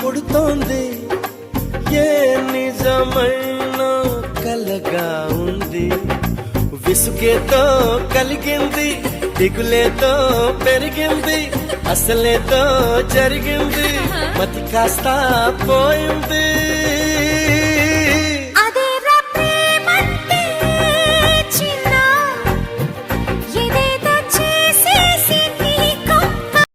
పుడుతోంది, ఏ నిజమైన కలగా ఉంది. విసుగేతో కలిగింది, దిగులేతో పెరిగింది, అసలేతో జరిగింది, మతి కాస్త పోయింది.